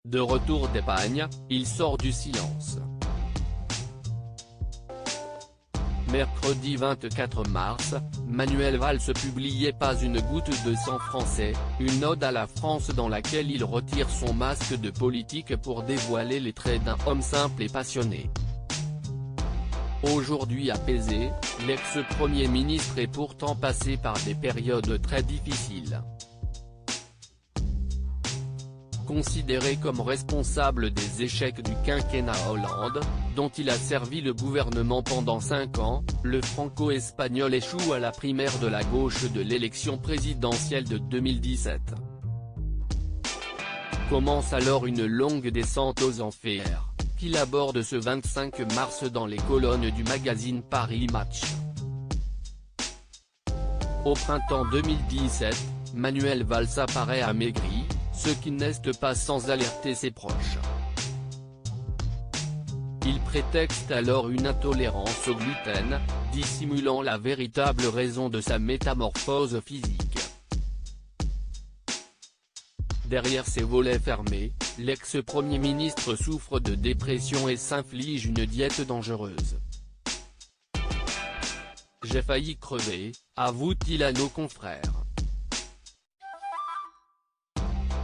De retour d'Espagne, il sort du silence. Mercredi 24 mars, Manuel Valls publiait Pas une goutte de sang français, une ode à la France dans laquelle il retire son masque de politique pour dévoiler les traits d'un homme simple et passionné. Aujourd'hui apaisé, l'ex-premier ministre est pourtant passé par des périodes très difficiles. Considéré comme responsable des échecs du quinquennat Hollande, dont il a servi le gouvernement pendant 5 ans, le franco-espagnol échoue à la primaire de la gauche de l'élection présidentielle de 2017. Commence alors une longue descente aux enfers, qu'il aborde ce 25 mars dans les colonnes du magazine Paris Match. Au printemps 2017, Manuel Valls apparaît amaigri, ce qui n'est pas sans alerter ses proches. Il prétexte alors une intolérance au gluten, dissimulant la véritable raison de sa métamorphose physique. Derrière ses volets fermés, l'ex-premier ministre souffre de dépression et s'inflige une diète dangereuse. « J'ai failli crever », avoue-t-il à nos confrères.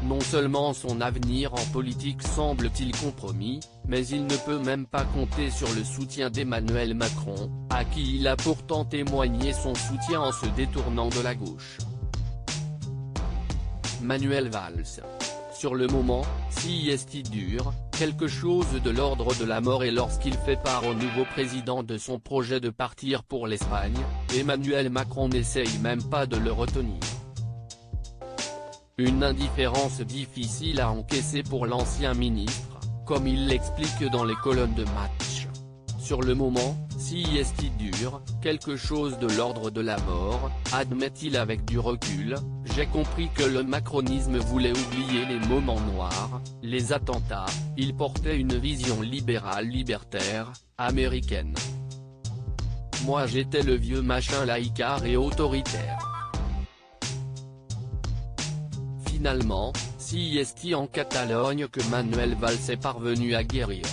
Non seulement son avenir en politique semble-t-il compromis, mais il ne peut même pas compter sur le soutien d'Emmanuel Macron, à qui il a pourtant témoigné son soutien en se détournant de la gauche. Manuel Valls. Sur le moment, si est dur, quelque chose de l'ordre de la mort, et lorsqu'il fait part au nouveau président de son projet de partir pour l'Espagne, Emmanuel Macron n'essaye même pas de le retenir. Une indifférence difficile à encaisser pour l'ancien ministre, comme il l'explique dans les colonnes de Match. Sur le moment, si est dur, quelque chose de l'ordre de la mort, admet-il avec du recul, j'ai compris que le macronisme voulait oublier les moments noirs, les attentats, il portait une vision libérale libertaire, américaine. Moi j'étais le vieux machin laïcard et autoritaire. Finalement, si est en Catalogne que Manuel Valls est parvenu à guérir.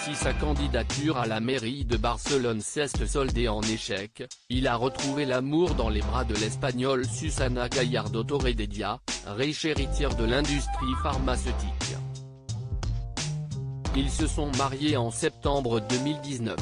Si sa candidature à la mairie de Barcelone s'est soldée en échec, il a retrouvé l'amour dans les bras de l'Espagnole Susana Gallardo Torrededia, riche héritière de l'industrie pharmaceutique. Ils se sont mariés en septembre 2019.